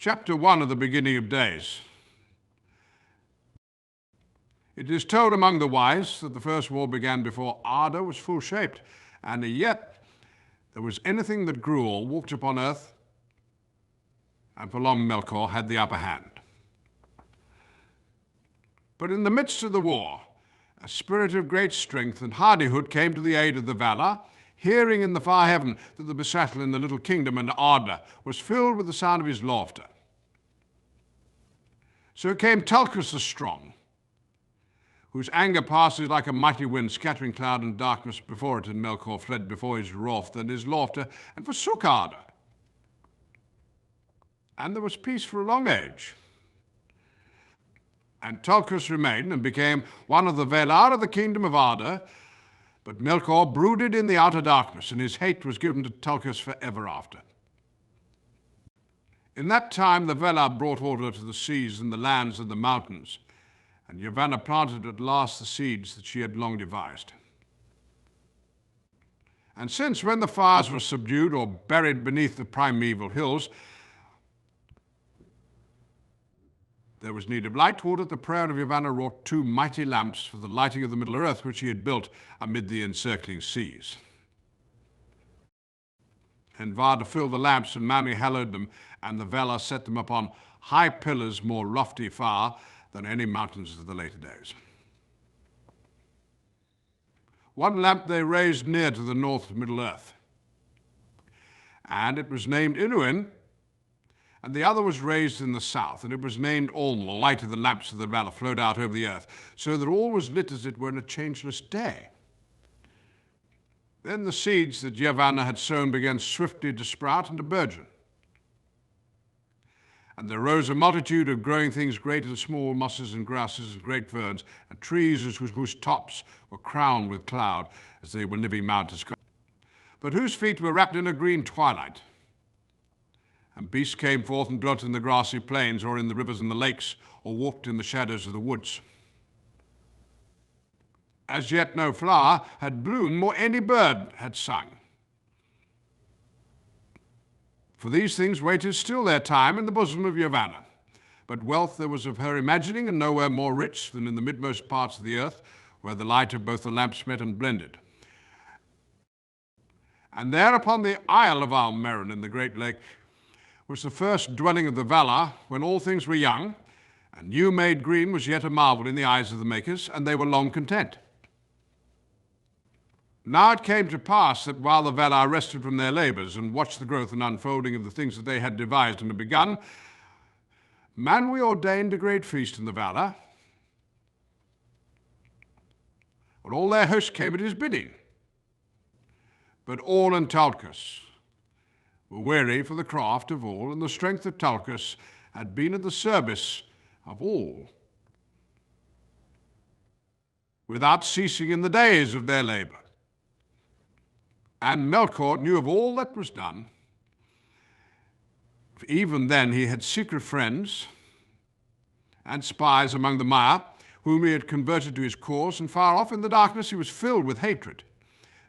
Chapter 1 of the Beginning of Days. It is told among the wise that the first war began before Arda was full-shaped, and yet there was anything that grew or walked upon earth, and for long Melkor had the upper hand. But in the midst of the war, a spirit of great strength and hardihood came to the aid of the Valar, hearing in the far heaven that the battle in the little kingdom and Arda was filled with the sound of his laughter. So came Tulkas the strong, whose anger passes like a mighty wind, scattering cloud and darkness before it, and Melkor fled before his wrath and his laughter, and forsook Arda. And there was peace for a long age. And Tulkas remained and became one of the Valar of the kingdom of Arda, but Melkor brooded in the outer darkness, and his hate was given to Tulkas forever after. In that time the Valar brought order to the seas and the lands and the mountains, and Yavanna planted at last the seeds that she had long devised. And since when the fires were subdued or buried beneath the primeval hills, there was need of light, toward the prayer of Yavanna wrought 2 mighty lamps for the lighting of the middle earth, which he had built amid the encircling seas. And Varda filled the lamps, and Mami hallowed them, and the Valar set them upon high pillars more lofty far than any mountains of the later days. One lamp they raised near to the north of Middle Earth, and it was named Inuin, and the other was raised in the south, and it was named Olm. The light of the lamps of the Valar flowed out over the earth, so that all was lit as it were in a changeless day. Then the seeds that Yavanna had sown began swiftly to sprout and to burgeon. And there rose a multitude of growing things, great and small, mosses and grasses and great ferns, and trees whose tops were crowned with cloud, as they were living mountains, but whose feet were wrapped in a green twilight. And beasts came forth and dwelt in the grassy plains, or in the rivers and the lakes, or walked in the shadows of the woods. As yet no flower had bloomed, nor any bird had sung. For these things waited still their time in the bosom of Yavanna. But wealth there was of her imagining, and nowhere more rich than in the midmost parts of the earth, where the light of both the lamps met and blended. And there upon the isle of Almeren in the great lake was the first dwelling of the Valar, when all things were young, and new made green was yet a marvel in the eyes of the makers, and they were long content. Now it came to pass that while the Valar rested from their labours and watched the growth and unfolding of the things that they had devised and had begun, Manwe ordained a great feast in the Valar, and all their hosts came at his bidding. But all and Tulkas were weary for the craft of all, and the strength of Tulkas had been at the service of all, without ceasing in the days of their labour. And Melkor knew of all that was done. For even then he had secret friends and spies among the Maiar, whom he had converted to his cause, and far off in the darkness he was filled with hatred,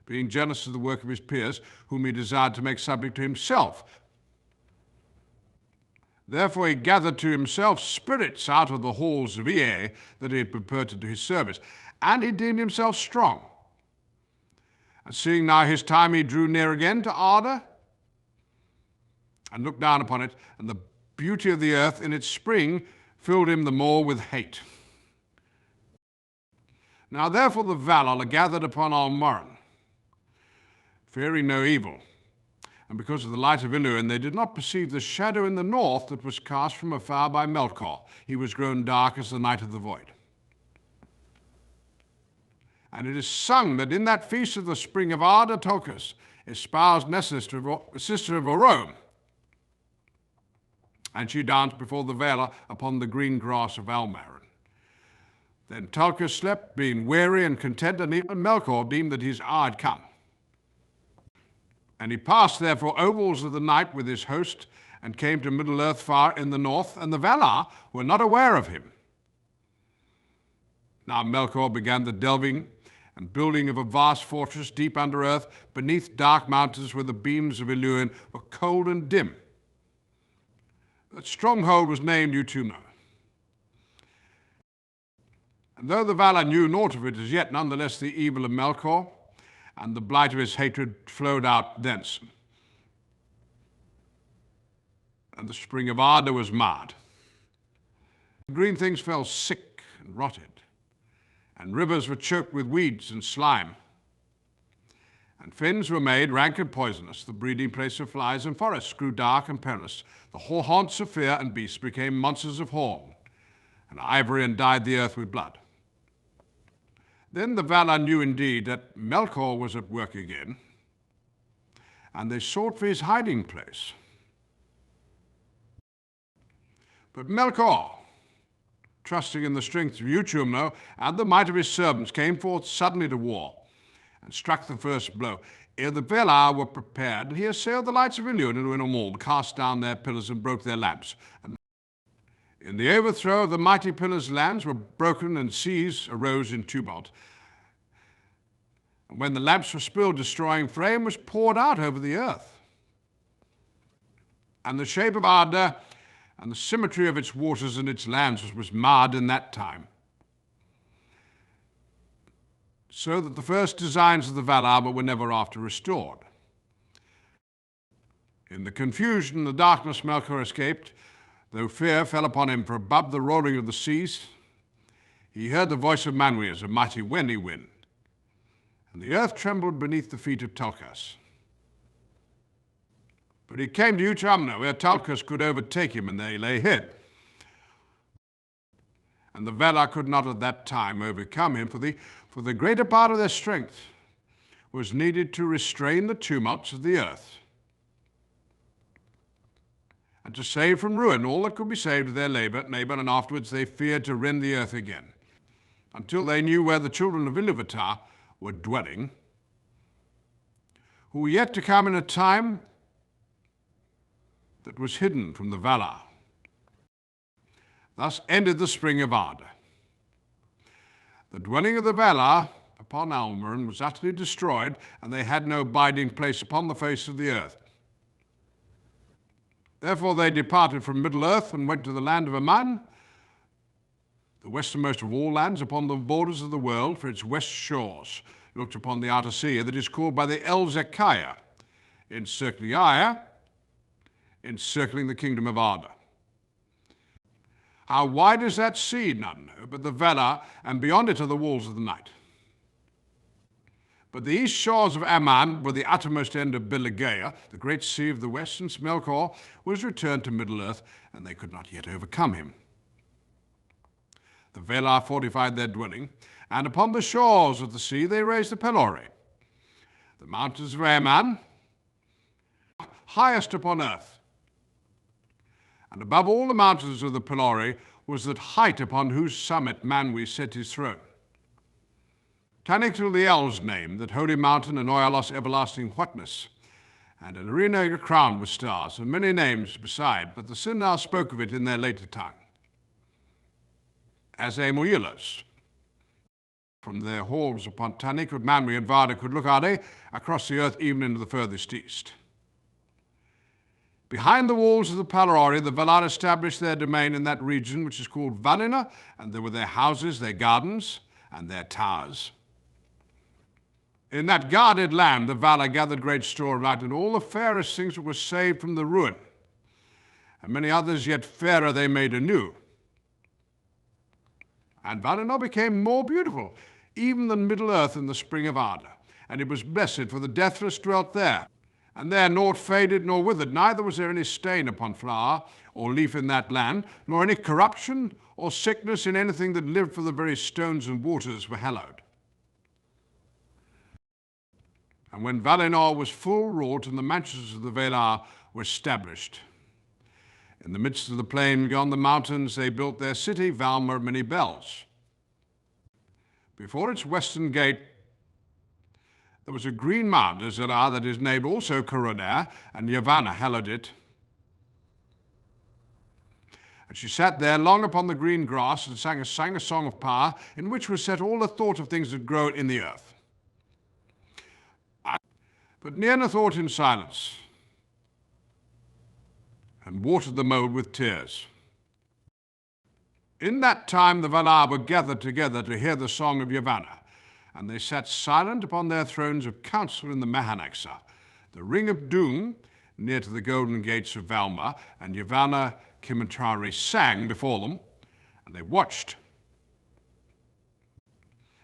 being jealous of the work of his peers, whom he desired to make subject to himself. Therefore he gathered to himself spirits out of the halls of Ea that he had prepared to his service, and he deemed himself strong. And seeing now his time, he drew near again to Arda, and looked down upon it, and the beauty of the earth in its spring filled him the more with hate. Now therefore the Valar are gathered upon Almeren, fearing no evil, and because of the light of Iluin they did not perceive the shadow in the north that was cast from afar by Melkor. He was grown dark as the night of the void. And it is sung that in that feast of the spring of Arda Tulkas espoused Nessa, sister of Orome, and she danced before the Valar upon the green grass of Almeren. Then Tulkas slept, being weary and content, and even Melkor deemed that his hour had come. And he passed therefore ovals of the night with his host, and came to Middle-earth far in the north, and the Valar were not aware of him. Now Melkor began the delving and building of a vast fortress deep under earth, beneath dark mountains where the beams of Iluin were cold and dim. That stronghold was named Utumno. And though the Valar knew naught of it as yet, nonetheless the evil of Melkor and the blight of his hatred flowed out thence. And the spring of Arda was marred. Green things fell sick and rotted, and rivers were choked with weeds and slime. And fens were made rank and poisonous, the breeding place of flies, and forests grew dark and perilous. The haunts of fear and beasts became monsters of horn, and ivory and dyed the earth with blood. Then the Valar knew indeed that Melkor was at work again, and they sought for his hiding place. But Melkor, trusting in the strength of Utumno and the might of his servants, came forth suddenly to war, and struck the first blow. Ere the Valar were prepared, he assailed the lights of Illuin and Uinamall, cast down their pillars and broke their lamps. And in the overthrow of the mighty pillars, lands were broken and seas arose in tumult. And when the lamps were spilled, destroying flame was poured out over the earth. And the shape of Arda and the symmetry of its waters and its lands was marred in that time. So that the first designs of the Valar were never after restored. In the confusion and the darkness Melkor escaped, though fear fell upon him, for above the roaring of the seas, he heard the voice of Manwë as a mighty wenny wind, and the earth trembled beneath the feet of Tulkas. But he came to Utumno, where Tulkas could overtake him, and they lay hid. And the Valar could not at that time overcome him, for the greater part of their strength was needed to restrain the tumults of the earth, and to save from ruin all that could be saved of their labor, and afterwards they feared to rend the earth again, until they knew where the children of Iluvatar were dwelling, who were yet to come in a time that was hidden from the Valar. Thus ended the spring of Arda. The dwelling of the Valar upon Almorn was utterly destroyed, and they had no abiding place upon the face of the earth. Therefore they departed from Middle-earth and went to the land of Aman, the westernmost of all lands, upon the borders of the world, for its west shores looked upon the outer sea that is called by the elves Ekaya, encircling Aya, encircling the kingdom of Arda. How wide is that sea? None know, but the Valar, and beyond it are the walls of the night. But the east shores of Aman were the uttermost end of Biligea, the great sea of the west, and Melkor was returned to Middle-earth, and they could not yet overcome him. The Valar fortified their dwelling, and upon the shores of the sea they raised the Pelori, the mountains of Aman, highest upon earth. And above all the mountains of the Pelori was that height upon whose summit Manwë set his throne. Taniqtil the elves named that holy mountain, and Oialos everlasting whatness, and an arena crowned with stars, and many names beside, but the Sindar spoke of it in their later tongue, as Aemuilos. From their halls upon Taniqtil, Manwë and Varda could look out across the earth even into the furthest east. Behind the walls of the Pelori, the Valar established their domain in that region which is called Valinor, and there were their houses, their gardens, and their towers. In that guarded land, the Valar gathered great store of light, and all the fairest things that were saved from the ruin, and many others yet fairer they made anew. And Valinor became more beautiful, even than Middle-earth in the spring of Arda, and it was blessed, for the deathless dwelt there. And there naught faded nor withered, neither was there any stain upon flower or leaf in that land, nor any corruption or sickness in anything that lived, for the very stones and waters were hallowed. And when Valinor was full wrought, and the mansions of the Valar were established, in the midst of the plain beyond the mountains they built their city, Valmer of many bells. Before its western gate there was a green mound, Azara, that is named also Coronair, and Yavanna hallowed it. And she sat there long upon the green grass and sang a song of power, in which was set all the thought of things that grow in the earth. But Nienna thought in silence, and watered the mould with tears. In that time the Valar were gathered together to hear the song of Yavanna, and they sat silent upon their thrones of council in the Mahanaxar, the ring of Doom, near to the golden gates of Valma, and Yavanna Kimentari sang before them, and they watched.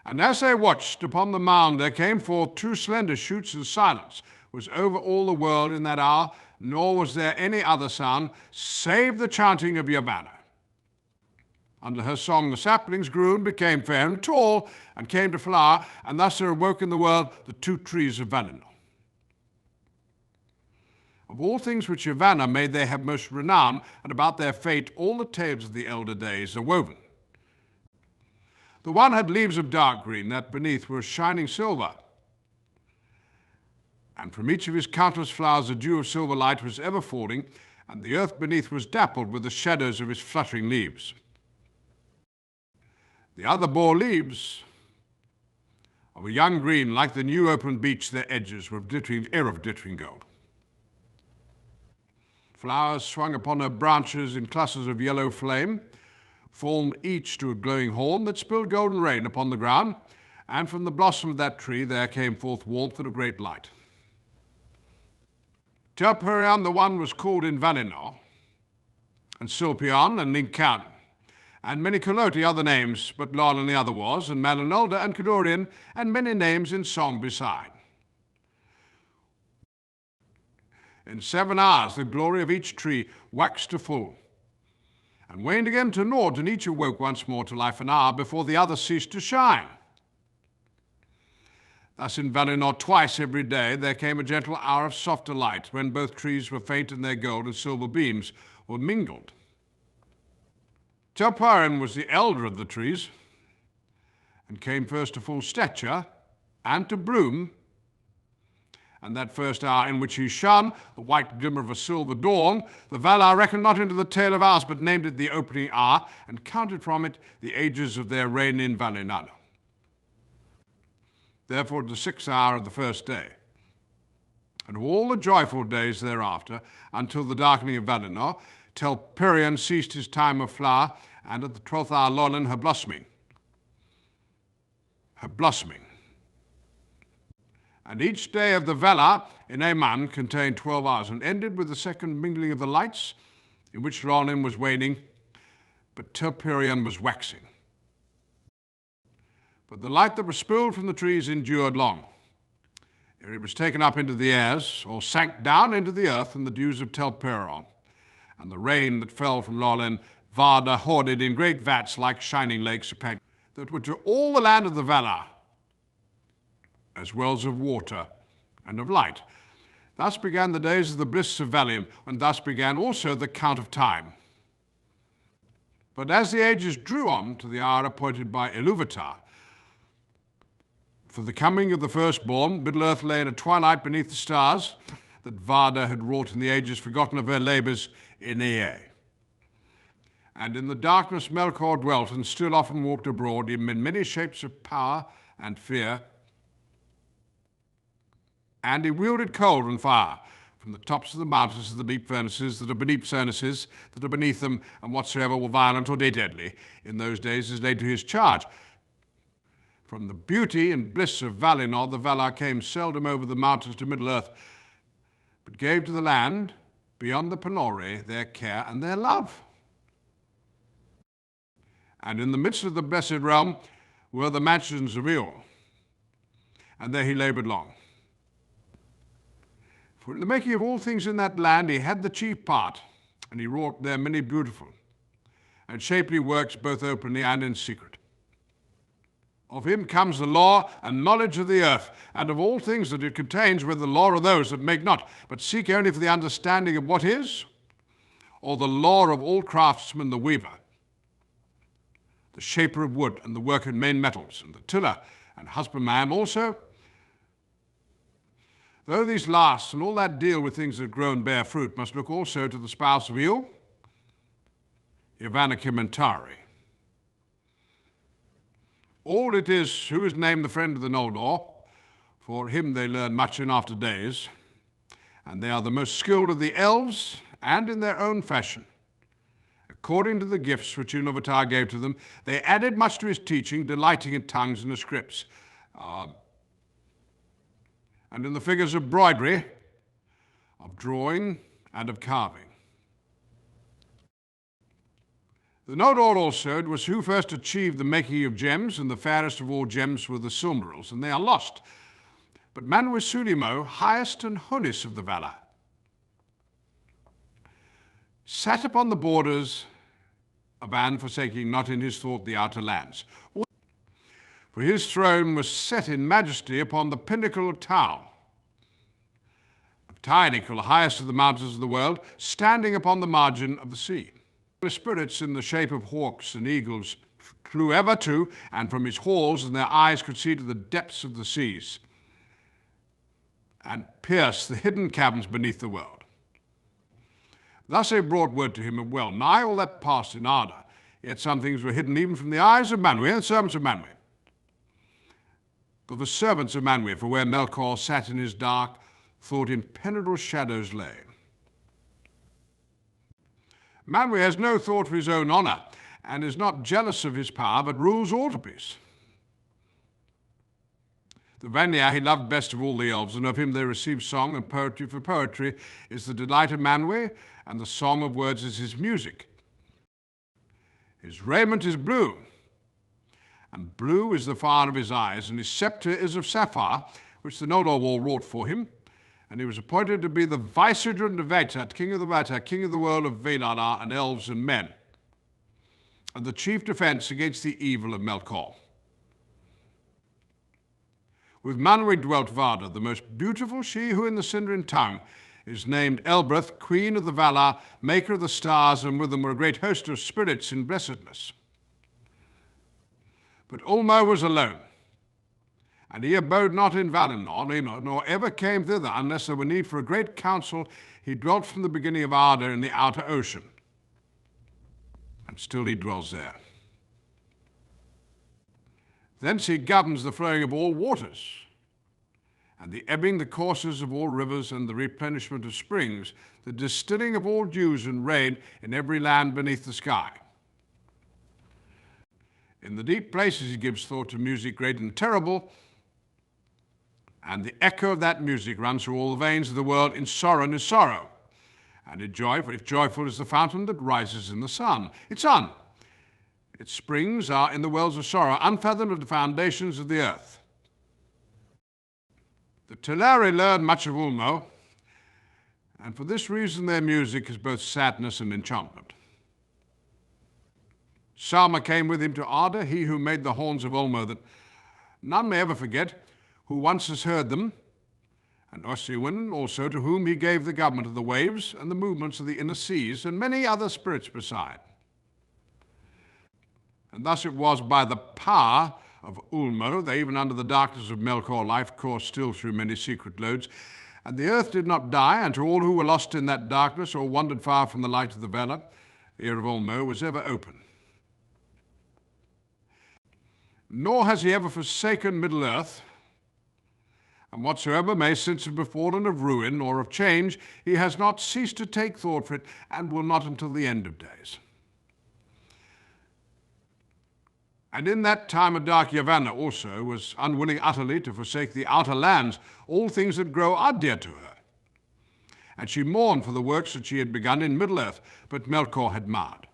And as they watched, upon the mound there came forth two slender shoots, and silence was over all the world in that hour, nor was there any other sound save the chanting of Yavanna. Under her song the saplings grew and became fair and tall, and came to flower, and thus there awoke in the world the two trees of Valinor. Of all things which Yavanna made they have most renown, and about their fate all the tales of the elder days are woven. The one had leaves of dark green, that beneath were shining silver, and from each of his countless flowers a dew of silver light was ever falling, and the earth beneath was dappled with the shadows of his fluttering leaves. The other bore leaves of a young green, like the new opened beach, their edges were of glittering gold. Flowers swung upon her branches in clusters of yellow flame, formed each to a glowing horn that spilled golden rain upon the ground, and from the blossom of that tree there came forth warmth and a great light. Telperion the one was called in Valinor, and Silpion and Lincan, and many Coloti other names, but Lorn the other was, and Malinolda and Cadorian, and many names in song beside. In 7 hours the glory of each tree waxed to full, and waned again to naught, and each awoke once more to life an hour before the other ceased to shine. Thus in Valinor twice every day there came a gentle hour of softer light, when both trees were faint in their gold and silver beams were mingled. Telperion was the elder of the trees, and came first to full stature and to bloom, and that first hour in which he shone, the white glimmer of a silver dawn, the Valar reckoned not into the tale of hours, but named it the opening hour, and counted from it the ages of their reign in Valinor. Therefore the 6th hour of the first day, and all the joyful days thereafter, until the darkening of Valinor, Telperion ceased his time of flower, and at the 12th hour Lorn her blossoming. And each day of the Valar in Aman contained 12 hours, and ended with the second mingling of the lights, in which Lorn was waning, but Telperion was waxing. But the light that was spilled from the trees endured long, ere it was taken up into the airs, or sank down into the earth in the dews of Telperion, and the rain that fell from Lorn Varda hoarded in great vats like shining lakes that were to all the land of the Valar as wells of water and of light. Thus began the days of the bliss of Valium, and thus began also the count of time. But as the ages drew on to the hour appointed by Ilúvatar for the coming of the firstborn, Middle-earth lay in a twilight beneath the stars that Varda had wrought in the ages forgotten of her labours in Ea. And in the darkness Melkor dwelt, and still often walked abroad in many shapes of power and fear. And he wielded cold and fire from the tops of the mountains to the deep furnaces that are beneath them, and whatsoever were violent or deadly in those days is laid to his charge. From the beauty and bliss of Valinor, the Valar came seldom over the mountains to Middle-earth, but gave to the land beyond the Penori their care and their love. And in the midst of the blessed realm were the mansions of Ior, and there he laboured long. For in the making of all things in that land he had the chief part, and he wrought there many beautiful and shapely works, both openly and in secret. Of him comes the law and knowledge of the earth, and of all things that it contains, whether the law of those that make not, but seek only for the understanding of what is, or the law of all craftsmen, the weaver, the shaper of wood, and the worker in main metals, and the tiller and husbandman also. Though these last and all that deal with things that grow and bear fruit must look also to the spouse of Eel, Yavanna Kimentari. All it is who is named the friend of the Noldor, for him they learn much in after days, and they are the most skilled of the elves and in their own fashion, according to the gifts which Iluvatar gave to them, they added much to his teaching, delighting in tongues and the scripts, and in the figures of broidery, of drawing, and of carving. The Noldor also was who first achieved the making of gems, and the fairest of all gems were the Silmarils, and they are lost. But Manwë Sulimo, highest and holiest of the Valar, sat upon the borders of An, forsaking not in his thought the outer lands. For his throne was set in majesty upon the pinnacle of Tau, of Tynical, the highest of the mountains of the world, standing upon the margin of the sea. The spirits in the shape of hawks and eagles flew ever to and from his halls, and their eyes could see to the depths of the seas and pierce the hidden caverns beneath the world. Thus they brought word to him of well nigh all that passed in Arda, yet some things were hidden even from the eyes of Manwë and servants of Manwë. For the servants of Manwë, for where Melkor sat in his dark, thought impenetrable shadows lay. Manwë has no thought for his own honour, and is not jealous of his power, but rules all to peace. The Vanir he loved best of all the elves, and of him they received song and poetry, for poetry is the delight of Manwë, and the song of words is his music. His raiment is blue, and blue is the fire of his eyes, and his sceptre is of sapphire, which the Noldor wall wrought for him, and he was appointed to be the vicegerent of Vatar, king of the Vatar, king of the world of Valar and elves and men, and the chief defence against the evil of Melkor. With Manwë dwelt Varda, the most beautiful, she who in the Sindarin tongue is named Elbreth, queen of the Valar, maker of the stars, and with them were a great host of spirits in blessedness. But Ulmo was alone, and he abode not in Valinor, nor ever came thither, unless there were need for a great council. He dwelt from the beginning of Arda in the outer ocean, and still he dwells there. Thence he governs the flowing of all waters, and the ebbing the courses of all rivers, and the replenishment of springs, the distilling of all dews and rain in every land beneath the sky. In the deep places he gives thought to music great and terrible, and the echo of that music runs through all the veins of the world. In sorrow and in sorrow, and in joy, for if joyful is the fountain that rises in the sun. Its springs are in the wells of sorrow, unfathomed at the foundations of the earth. The Teleri learned much of Ulmo, and for this reason their music is both sadness and enchantment. Salma came with him to Arda, he who made the horns of Ulmo, that none may ever forget, who once has heard them, and Ossiwen also, to whom he gave the government of the waves and the movements of the inner seas, and many other spirits beside. And thus it was by the power of Ulmo, they even under the darkness of Melkor life coursed still through many secret lodes, and the earth did not die, and to all who were lost in that darkness or wandered far from the light of the Valar, the ear of Ulmo was ever open. Nor has he ever forsaken Middle-earth, and whatsoever may since have befallen of ruin or of change, he has not ceased to take thought for it, and will not until the end of days. And in that time of dark Yavanna also was unwilling utterly to forsake the outer lands. All things that grow are dear to her. And she mourned for the works that she had begun in Middle-earth, but Melkor had marred.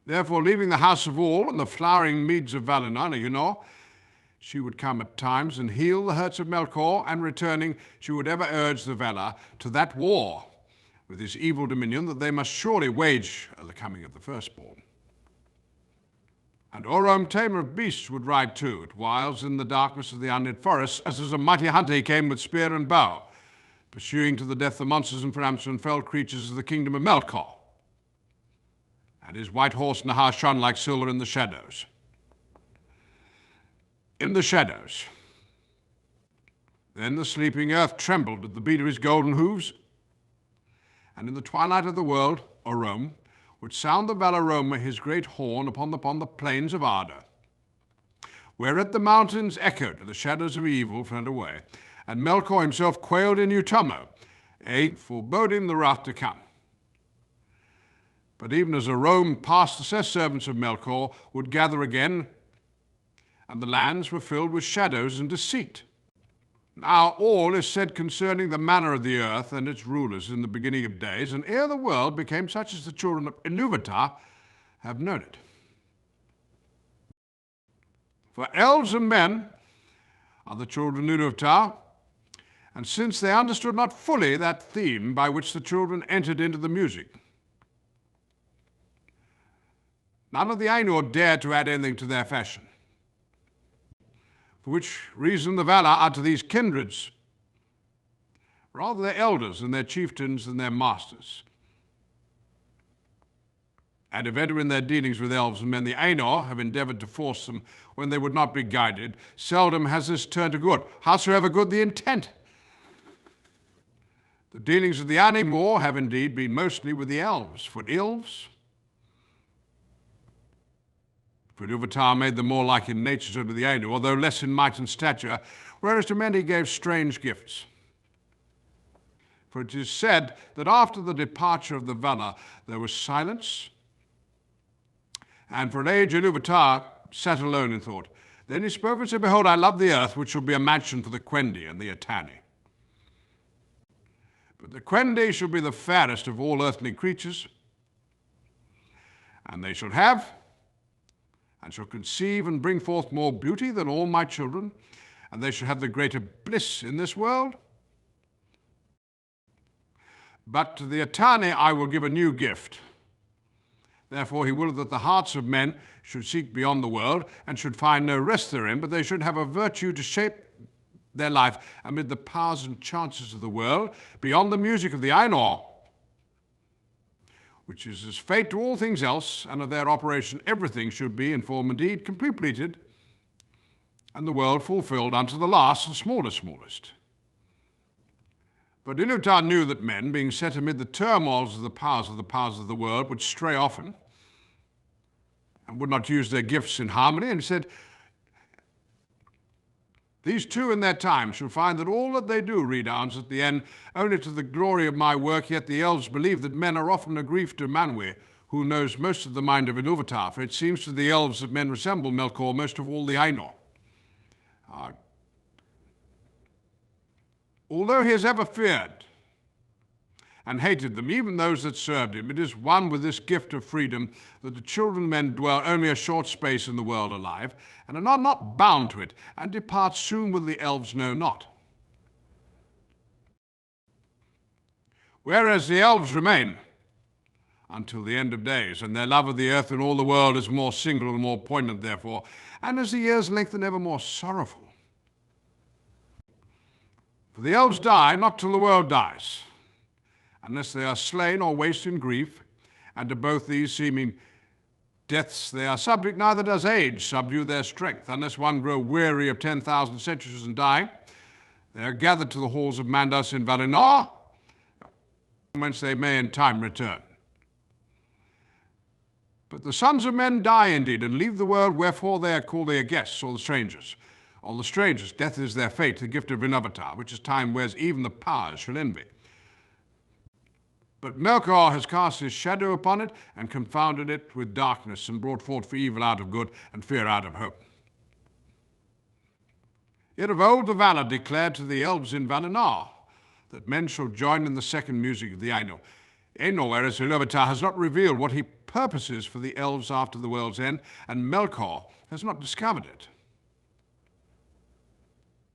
Therefore, leaving the house of all and the flowering meads of Valinor, she would come at times and heal the hurts of Melkor, and returning, she would ever urge the Valar to that war with his evil dominion that they must surely wage at the coming of the firstborn. And Orom, tamer of beasts, would ride too, at whiles in the darkness of the unlit forests, as a mighty hunter he came with spear and bow, pursuing to the death the monsters and framps and fell creatures of the kingdom of Melkor. And his white horse Nahar shone like silver in the shadows. In the shadows. Then the sleeping earth trembled at the beat of his golden hooves, and in the twilight of the world, Orom would sound the Valaroma his great horn upon the plains of Arda, whereat the mountains echoed, and the shadows of evil fled away, and Melkor himself quailed in Utomo, a foreboding the wrath to come. But even as a Rome passed, the said servants of Melkor would gather again, and the lands were filled with shadows and deceit. Now all is said concerning the manner of the earth and its rulers in the beginning of days, and ere the world became such as the children of Ilúvatar have known it. For elves and men are the children of Ilúvatar, and since they understood not fully that theme by which the children entered into the music, none of the Ainur dared to add anything to their fashion. For which reason the Valar are to these kindreds rather their elders and their chieftains than their masters. And if ever in their dealings with elves and men the Ainur have endeavoured to force them when they would not be guided, seldom has this turned to good, howsoever good the intent. The dealings of the Ainur have indeed been mostly with the elves, for Ilúvatar made them more like in nature to the Ainur, although less in might and stature, whereas to men he gave strange gifts. For it is said that after the departure of the Valar there was silence, and for an age Ilúvatar sat alone in thought. Then he spoke and said, "Behold, I love the earth, which shall be a mansion for the Quendi and the Atani. But the Quendi shall be the fairest of all earthly creatures, and they shall have and shall conceive and bring forth more beauty than all my children, and they shall have the greater bliss in this world. But to the Atani I will give a new gift. Therefore he will that the hearts of men should seek beyond the world, and should find no rest therein, but they should have a virtue to shape their life amid the powers and chances of the world, beyond the music of the Ainur, which is as fate to all things else, and of their operation everything should be in form and deed completed, and the world fulfilled unto the last and smallest. But Ilúvatar knew that men, being set amid the turmoils of the powers of the world, would stray often, and would not use their gifts in harmony, and he said, these two in their time shall find that all that they do redounds at the end only to the glory of my work, yet the elves believe that men are often a grief to Manwë, who knows most of the mind of Ilúvatar, for it seems to the elves that men resemble Melkor most of all the Ainur. Although he has ever feared and hated them, even those that served him, it is one with this gift of freedom that the children of men dwell only a short space in the world alive, and are not bound to it, and depart soon whither the elves know not. Whereas the elves remain until the end of days, and their love of the earth and all the world is more single and more poignant therefore, and as the years lengthen ever more sorrowful. For the elves die not till the world dies, unless they are slain or waste in grief, and to both these seeming deaths they are subject, neither does age subdue their strength, unless one grow weary of 10,000 centuries and die. They are gathered to the halls of Mandas in Valinor, whence they may in time return. But the sons of men die indeed, and leave the world, wherefore they are called their guests, or the strangers. Or the strangers, death is their fate, the gift of Ilúvatar, which is time whereas even the powers shall envy. But Melkor has cast his shadow upon it, and confounded it with darkness, and brought forth for evil out of good, and fear out of hope. Yet of old the Valar declared to the elves in Valinor that men shall join in the second music of the Ainur. Whereas Ilúvatar has not revealed what he purposes for the elves after the world's end, and Melkor has not discovered it.